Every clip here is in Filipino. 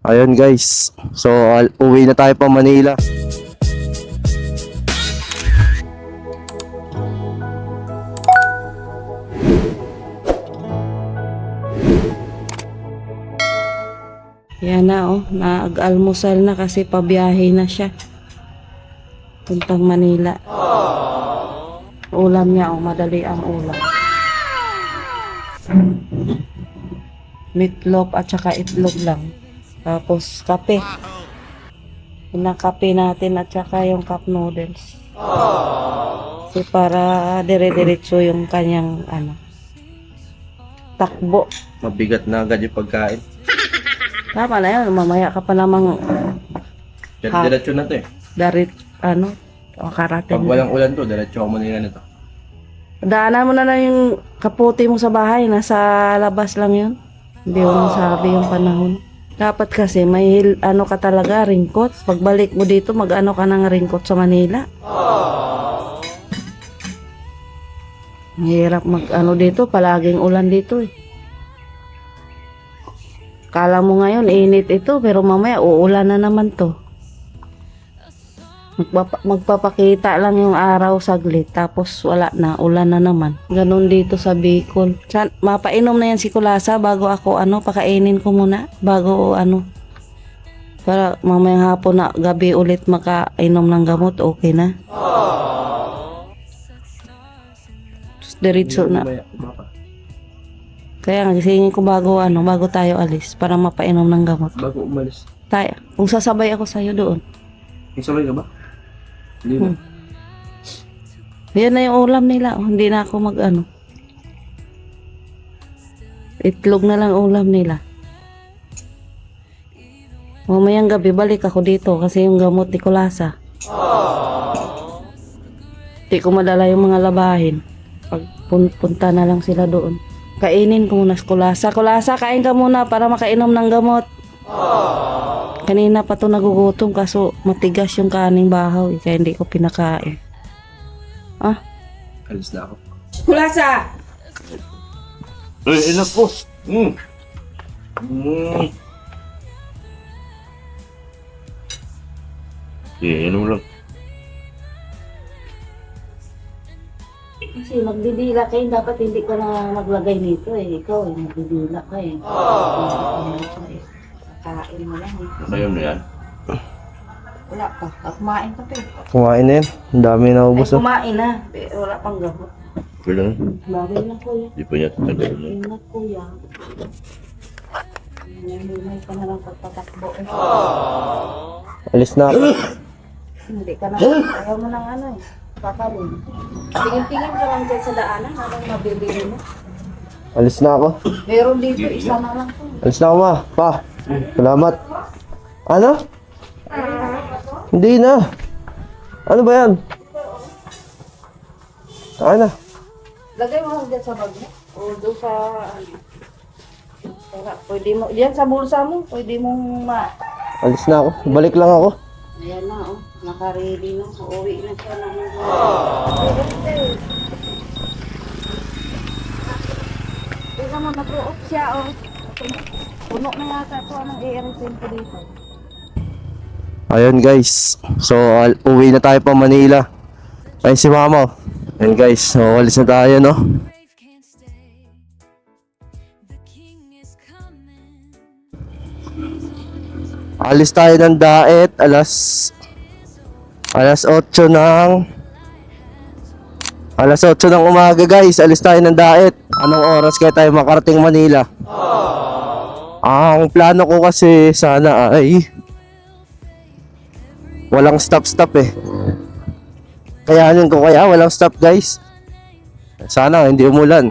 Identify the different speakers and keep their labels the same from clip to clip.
Speaker 1: Ayun guys. So uwi na tayo pa Manila.
Speaker 2: Yan na nag-almusal na kasi pabiyahe na siya. Puntang Manila. Ulam niya madali ang ulam. Meatloaf at saka itlog lang. Tapos kape. Pinakape natin at saka yung cup noodles. Kasi para dire-diretso yung kanyang takbo.
Speaker 1: Mabigat na agad yung pagkain.
Speaker 2: Tama na yun, mamaya ka pa namang
Speaker 1: Diretso na to eh.
Speaker 2: karating.
Speaker 1: Pag walang ulan to, diretso ako Manila na to.
Speaker 2: Daanan mo na yung kaputi mo sa bahay, nasa labas lang yun. Hindi mo masabi yung panahon. Dapat kasi may ka talaga, ringkot. Pagbalik mo dito, mag-ano ka ng ringkot sa Manila. Mahirap dito, palaging ulan dito eh. Kala mo ngayon, init ito, pero mamaya uulan na naman to. Magpapakita lang yung araw saglit, tapos wala na, ulan na naman. Ganun dito sa Bicol. Mapainom na yan si Kulasa bago ako pakainin ko muna. Bago para mamayang hapon na gabi ulit makainom ng gamot, okay na. Diretso na. Kaya gisingin ko bago tayo alis para mapainom ng gamot.
Speaker 1: Bago umalis.
Speaker 2: Tayo, kung sasabay ako sa'yo doon.
Speaker 1: Isabay ka ba? Hindi na.
Speaker 2: Yan na yung ulam nila. Hindi na ako itlog na lang ulam nila. Mamayang gabi balik ako dito kasi yung gamot ni Kulasa. Hindi ko madala yung mga labahin. Pag punta na lang sila doon. Kainin ko muna si Kulasa. Kulasa, kain ka muna para makainom ng gamot. Kanina pa to nagugutom kaso matigas yung kaning bahaw kaya hindi ko pinakain.
Speaker 1: Alis na ako.
Speaker 2: Kulasa!
Speaker 1: Enough po. Inom lang.
Speaker 2: Kasi magdidila kayo, dapat hindi ka na maglagay nito eh. Ikaw magdidila ka eh. Kain mo lang eh.
Speaker 1: Ayun na yan.
Speaker 2: Wala pa. Kumain ka pa eh.
Speaker 1: Kumain na yan. Ang dami na ubos.
Speaker 2: Kumain na. Pero wala pang gamot.
Speaker 1: Wala na.
Speaker 2: Bagay na kuya.
Speaker 1: Di pa niya tatagal na.
Speaker 2: Ingat kuya. May ka na lang pagpatakbo eh.
Speaker 1: Alis na ako.
Speaker 2: Hindi ka na. Ayaw mo ng eh. Pakalin. Tingin-tingin ka lang dyan sa daanan. Anong mabibili mo?
Speaker 1: Alis na ako.
Speaker 2: Meron dito, isa na lang po.
Speaker 1: Alis na ako ma. Pa. Salamat. Ano? Hindi na. Ano ba yan? Saan na?
Speaker 2: Lagay mo lang dyan sa bag mo. O doon sa pwede mo. Diyan sa bulsa mo. Pwede mong
Speaker 1: Alis na ako. Balik lang ako.
Speaker 2: Ayan na Naka-ready na. Uuwi na siya ng Ito mo nag-off siya Puno na yata ito. Anong i-resign ko dito?
Speaker 1: Ayun guys. So uwi na tayo pa Manila. Ayun si mama. Ayun guys. So alis na tayo no. Alis tayo ng Daet alas 8 ng umaga guys. Alis tayo ng Daet. Anong oras kaya tayo makarating Manila? Ang plano ko kasi sana ay walang stop eh. Kayanin ko kaya walang stop guys. Sana hindi umulan.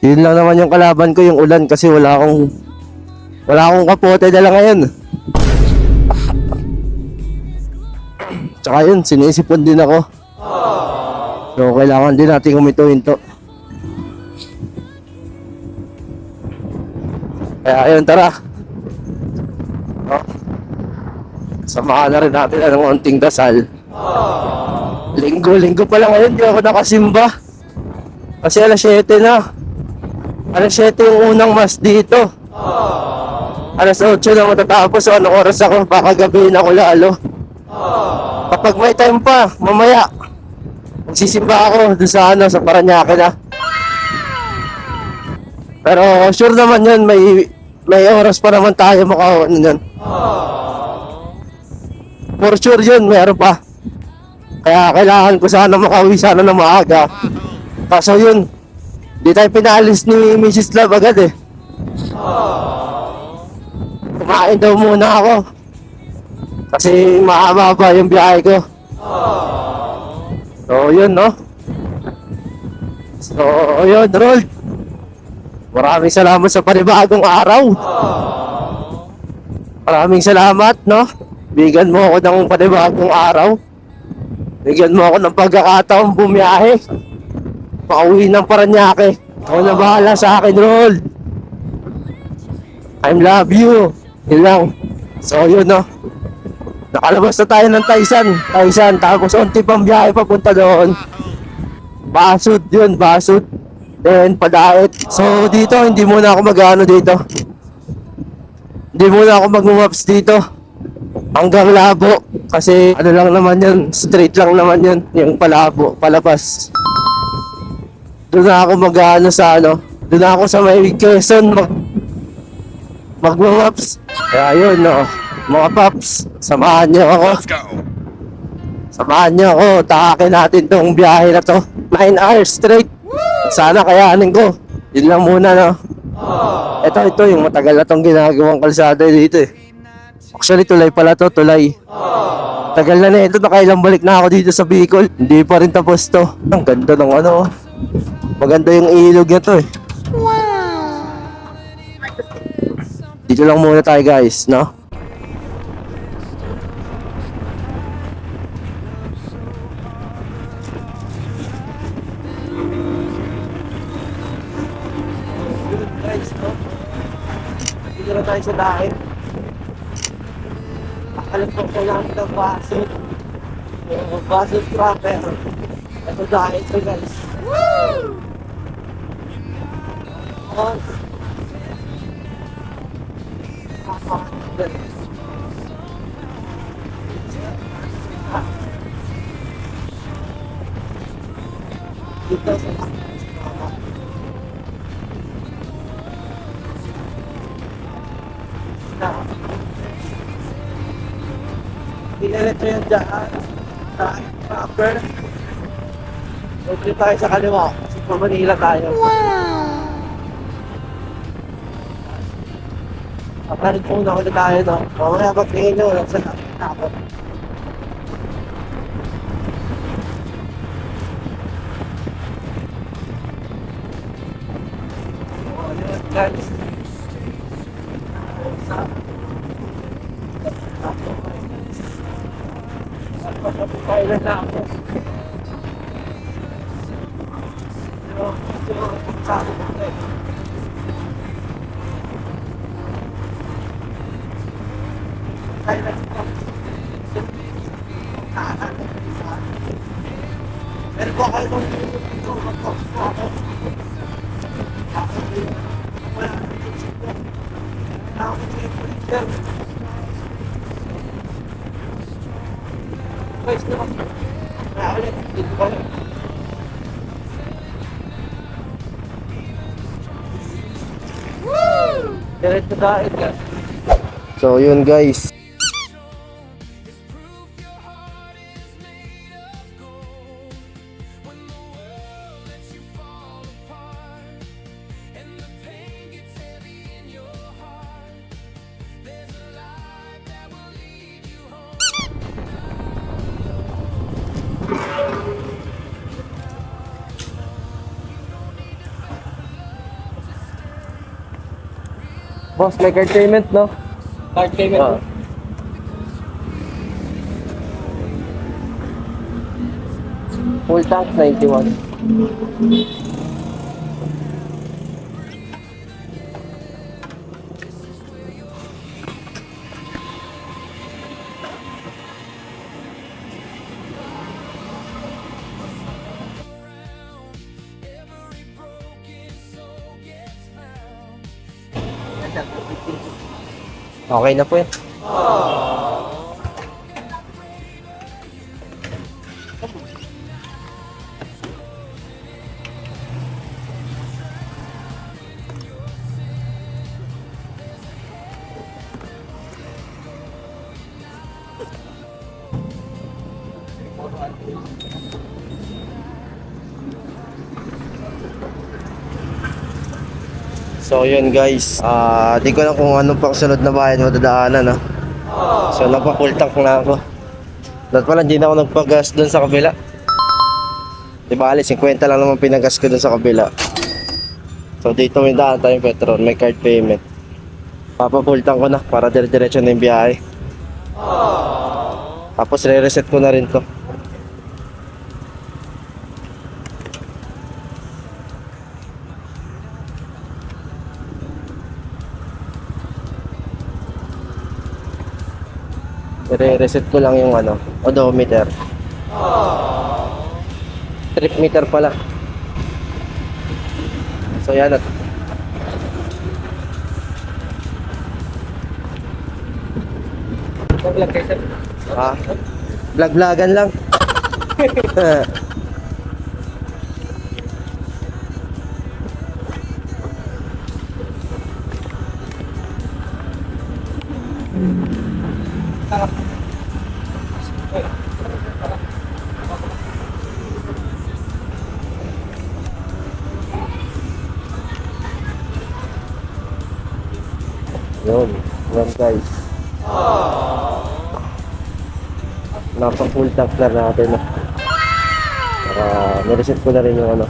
Speaker 1: Yun lang naman yung kalaban ko, yung ulan, kasi wala akong kapote dala ngayon. Tsaka yun, sinisipon din ako. So kailangan din natin huminto-hinto. Kaya ayun, tara. Samahan na rin natin ng konting dasal. Linggo pa lang ngayon, di ako nakasimba. Kasi alas 7 na. Alas 7 yung unang mas dito. Alas 8 na matatapos, so anong oras ako? Baka gabihin ako lalo. Kapag may time pa, mamaya, magsisimba ako doon sa Parañaque na. Pero sure naman yun, may oras pa naman tayo makaano yun. For sure yun, meron pa. Kaya kailangan ko sana makauwi sana na maaga. Kaso yun, di tayo pinalis ni Mrs. Love agad eh. Kumain daw muna ako. Kasi mahaba yung biyahe ko. So yun no. So yun, Rold. Maraming salamat sa panibagong araw. Maraming salamat no. Bigyan mo ako ng panibagong araw. Bigyan mo ako ng pagkakataong bumiyahe. Pauwi ng Parañaque. Ako na bahala sa akin, Rold. I love you. Yun lang. So yun no. Nakalabas na tayo ng Taysan, tapos unti pang biyahe papunta doon. Basud yun, Basud. Then Padait. So dito, hindi muna ako mag-ano dito. Hindi muna ako mag-maps dito. Hanggang Labo. Kasi ano lang naman yun, straight lang naman yun. Yung palabas. Doon na ako mag-ano sa doon na ako sa may Quezon mag-maps. Kaya yun no. Mga paps, samahan niyo ako. Samahan niyo ako, takakin natin tong biyahe na to. 9 hours straight. Sana kayanin ko. Yun lang muna no. Ito yung matagal na tong ginagawang kalsada dito eh. Actually tulay pala to, tulay. Tagal na ito, nakailang balik na ako dito sa Bicol. Hindi pa rin tapos to. Ang ganda ng maganda yung ilog na to eh. Dito lang muna tayo guys, no? Guys, no? Dito na tayo sa dahil. Alam ko lang ng Basud. Basud proper. Ito dahil to guys. Woo! Dito sa Diretso yan dyan. Dahil proper. Huwag tayo sa kaliwa. Kasi pa Manila tayo. Papalit muna ulit tayo no. Mamaya pagtingin nyo. Sa tapos. Guys. Kailan na ako. Pero po kayo nung guys, no? Ulit, dito ko lang. Diretso dahil guys. So yun guys. Boss, may card payment, no? Card payment? Full tank, 91. Okay na po yan. So yun guys, di ko lang kung anong pang sunod na bayan madadaanan, no? So nagpa-full tank na ako. Dapat pala hindi na ako nagpagas doon sa kabila. Di bali, 50 lang naman pinagas ko doon sa kabila. So dito may daan tayong petrol, may card payment. Papa-full tank ko na para dire-diretso na yung biyahe. Tapos re-reset ko na rin to. I-reset ko lang yung odometer. Trip meter pala. So yan at vlog-vlogan lang. Yun guys. Napa-full tank na natin. Para nireset ko na rin yung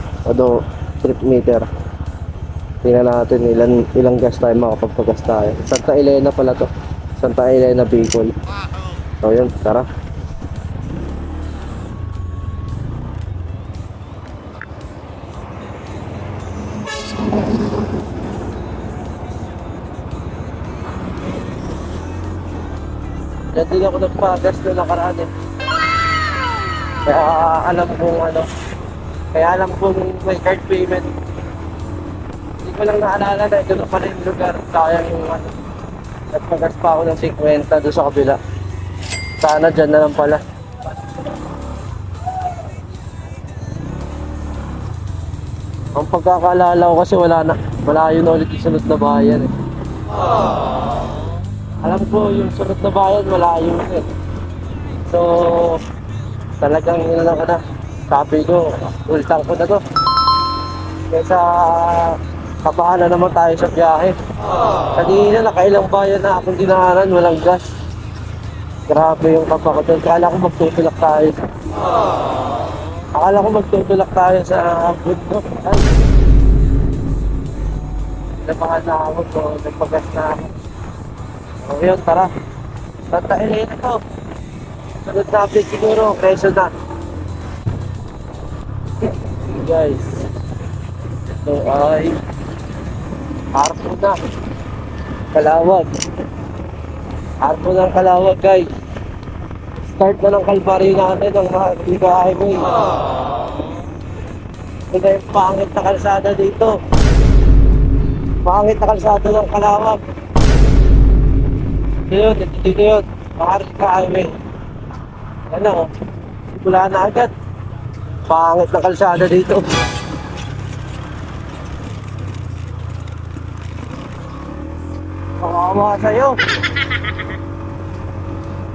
Speaker 1: trip meter. Tingnan natin ilang gas tayo makapagpagas tayo. Santa Elena pala to. Santa Elena Bicol. So yun, tara. Diyan din ako nagpagas na nakaraan eh. Kaya alam kong may card payment. Hindi ko lang naalala na ito na pala yung lugar. Sayang yung nagpagas pa ako ng 50 doon sa kabila. Sana dyan na lang pala. Ang pagkakaalala ko kasi malayo na ulit yung sunod na bayan eh. Alam ko yung sunod na bayan malayo eh. So talagang ko na. Sabi ko, full tank ko na to. Kesa kapahan na naman tayo sa biyahe. Kanina nakailang bayan na akong dinaanan, walang gas. Grabe yung kapa ko doon. Akala ko magtutulak tayo sa bundok. Ay, nabahan na ako so nagpagas na ako. So yun, tara. Santa Elena to. Sunod na update siguro, Quezon na. Guys, ito ay Arpo na Kalawag. Arpo ng Kalawag guys. Start na ng Kalbaryo natin ng Liga Highway. Ito na yung pangit na kalsada dito. Pangit na kalsada ng Kalawag. Dito yun Liga Highway. Ano, simula na agad. Pangit na kalsada dito. Makawa sa'yo.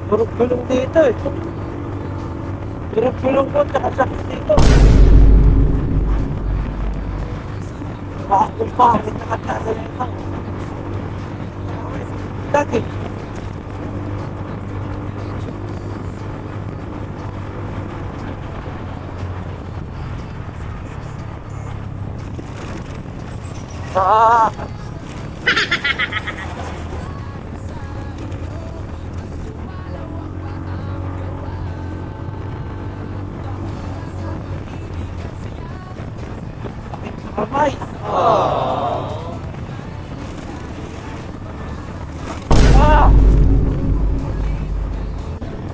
Speaker 1: Turog-tulong dito eh. Turog-tulong po, tsaka sakit dito. Pangit na kalsada dito. Dati. Kamay.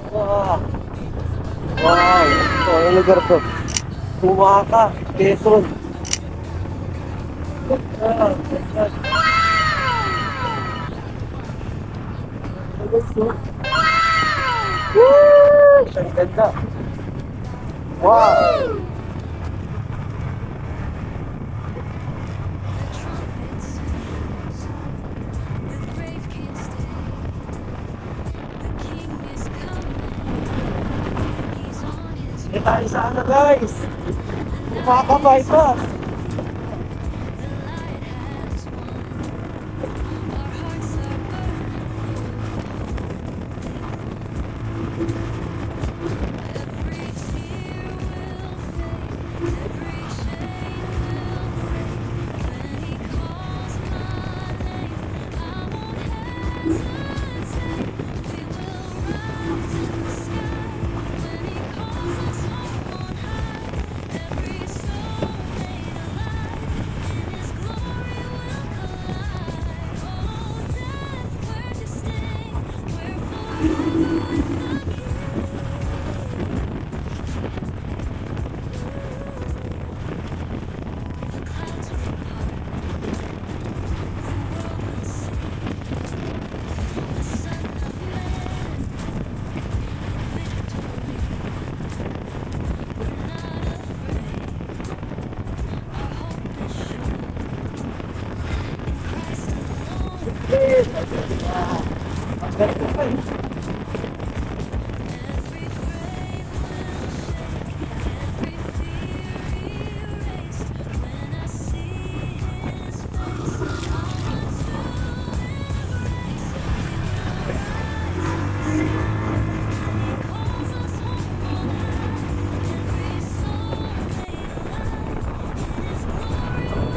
Speaker 1: Wow. Ito, yung lugar ko. Tumaka, Quezon. guys. Woo! Ang ganda. Wow! Hindi tayo sa ano guys. Makakabay pa.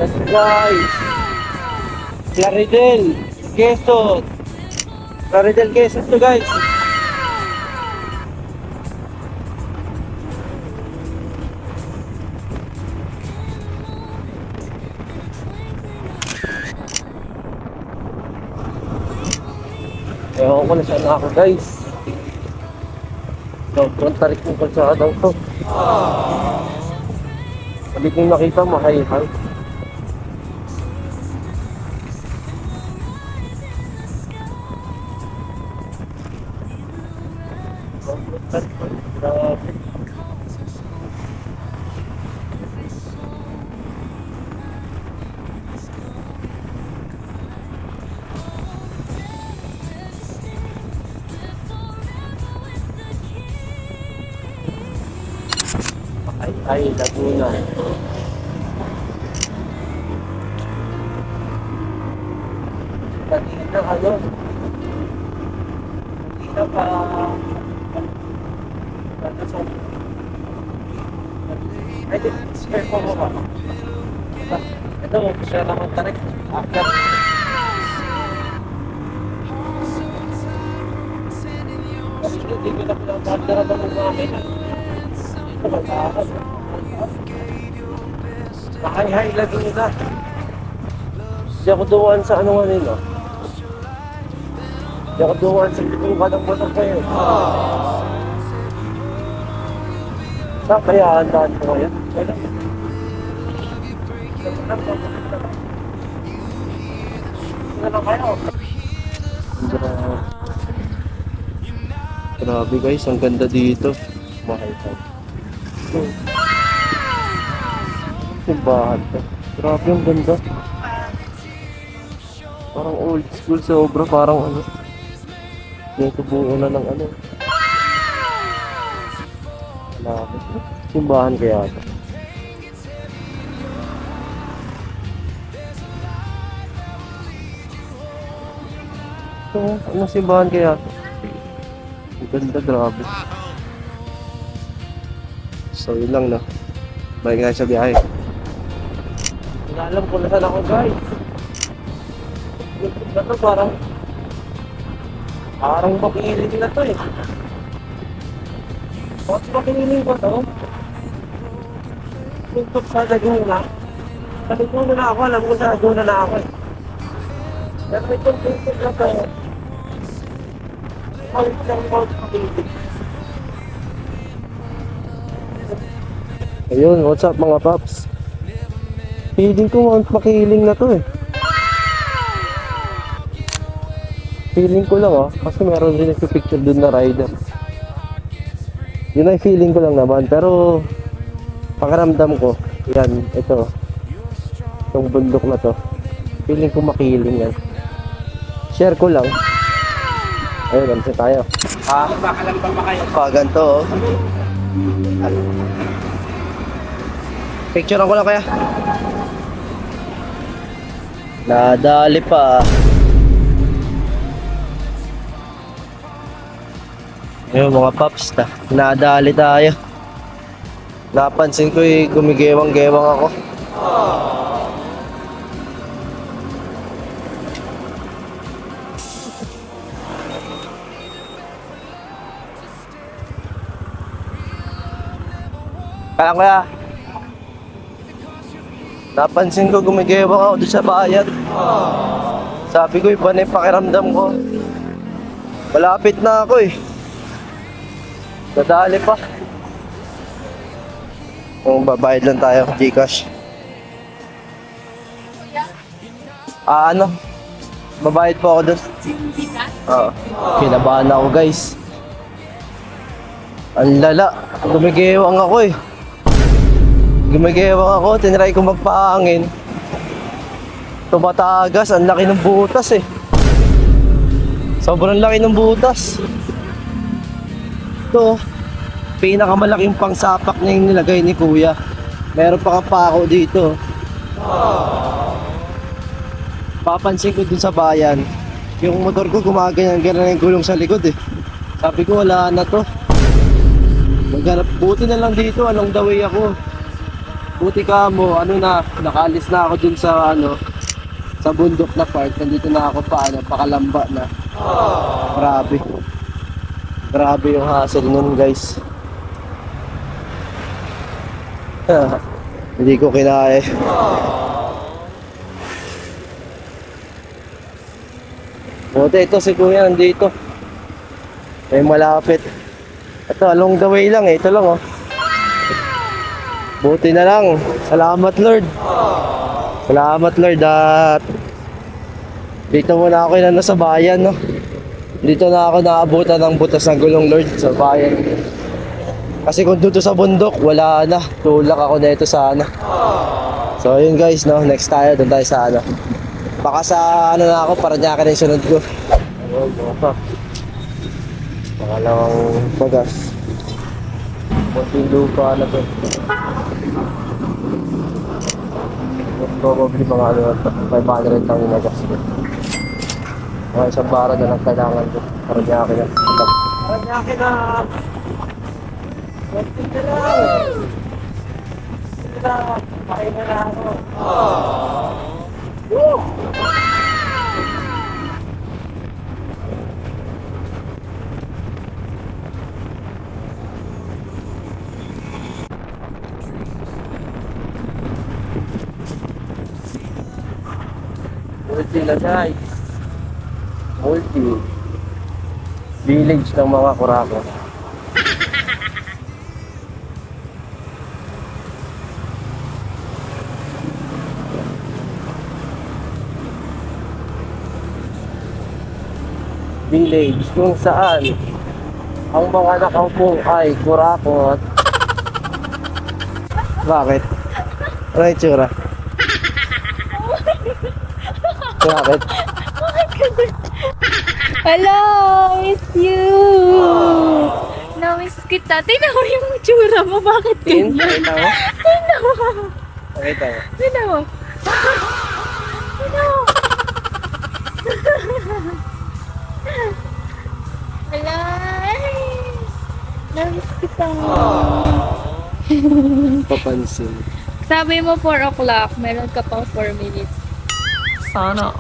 Speaker 1: That's guys. Claridel, Quezon. Claridel, Quezon to guys. Ewan ko na saan ako guys. Sobrang tarik ng kalsadang to. Hindi kong nakita mahay-hay. Grabe. Ay, Laguna. Kanina ano? Kanina pa. Ay, spare ko ba? Ito, share naman tarik. After. Kasi hindi ko na pinagkakara ba ng namin. Ito, magkakad. Mahay-hay lagi nila. Hindi ako duwan sa ano nga nila. Hindi ako duwan sa bituka ng motor kayo. Saan kaya handaan ko ngayon? Wala. Wala lang kayo. Grabe guys, ang ganda dito. Mahal-hay. Simbahan to. Grabe ang ganda. Parang old school sobra, parang ano. Dito buo na ng ano. Malapit. Simbahan kaya ito. Ito, ano simbahan kaya ito? Ang ganda, grabe. So yun lang na. Bye guys sa biyahe. Hindi alam kung nasan ako guys. YouTube na to parang makiling na to eh. Bakit makiling ko to? YouTube sa Laguna. Sa Laguna na ako, alam ko sa Laguna na ako eh. Pero itong YouTube na to, balik lang mo makiling. Ayun, what's up mga paps? Feeling ko makiling na to eh. Feeling ko lang kasi meron din nagpipicture dun na rider. Yun ay feeling ko lang naman, pero pakiramdam ko, yan, ito, itong bundok na to, feeling ko makiling yan. Share ko lang. Ayun, ganito tayo.
Speaker 3: Makalampan ba kayo?
Speaker 1: Ganito Picturean ko lang kaya. Nadali pa. Ayun mga paps, nadali tayo. Napansin ko gumigewang-gewang ako. Kaya kaya napansin ko gumigewang ako doon sa bayan. Sabi ko iba na yung pakiramdam ko. Malapit na ako Nadali pa. Kung babayad lang tayo, Gcash. Babayad po ako doon. Oo. Kinabahan ako guys. Ang lala. Gumigewang ako Gumigewang ako, tinry ko magpahangin. Tumatagas, ang laki ng butas Sobrang laki ng butas. Ito, pinakamalaking pangsapak na yung nilagay ni Kuya. Meron pa kapako dito. Papansin ko dun sa bayan, yung motor ko gumaganyan-ganyan yung gulong sa likod Sabi ko wala na to. Buti na lang dito, along the way ako. Buti ka mo, nakalis na ako dun sa sa bundok na part. Nandito na ako pakalamba na. Grabe yung hassle nun guys. Hindi ko kinaya. Buti ito si Kuya nandito. May malapit. Ito along the way lang ito lang Buti na lang. Salamat Lord. Salamat Lord at dito muna ako sa bayan Dito na ako naabutan ng butas ng gulong Lord sa bayan. Kasi kung dito sa bundok, wala na. Tulak ako na ito sana. So yun guys next tayo, doon tayo sa Baka sa na ako, Parañaque na yung sunod ko. Ayun, mga pangalawang bagas. Kunting lupa na to. Probably mga 500 lang yung nagas ko. Mga isang bara na lang kailangan ko. Parañaque na. Parañaque na! Kunting na lang! Kunting na lang! Pakain na ako. Woo! Multi na guys. Multi. Village ng mga Kurako. Village kung saan ang mga nakaupo ay kurakot. Bakit? Ano yung tsura? Bakit?
Speaker 4: Hello, miss you. Na-miss kita. Tingnan mo yung tsura mo. Bakit ganyan?
Speaker 1: Nakita mo?
Speaker 4: Tingnan mo.
Speaker 1: Nakita mo?
Speaker 4: Tingnan mo. Tingnan mo. Hello. Na-miss kita.
Speaker 1: Papansin.
Speaker 4: Sabi mo 4 o'clock. Meron ka pang 4 minutes.
Speaker 2: Sana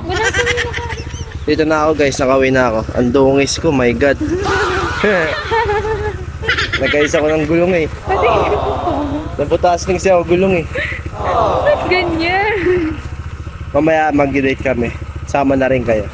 Speaker 4: Wala sa mga ka.
Speaker 1: Dito na ako guys, nakauwi na ako. Ang dungis ko, my God. Nagkaisa ko ng gulong Naputaas ng siya ako gulong
Speaker 4: Ba't ganyan?
Speaker 1: Mamaya mag-date kami. Sama na rin kayo.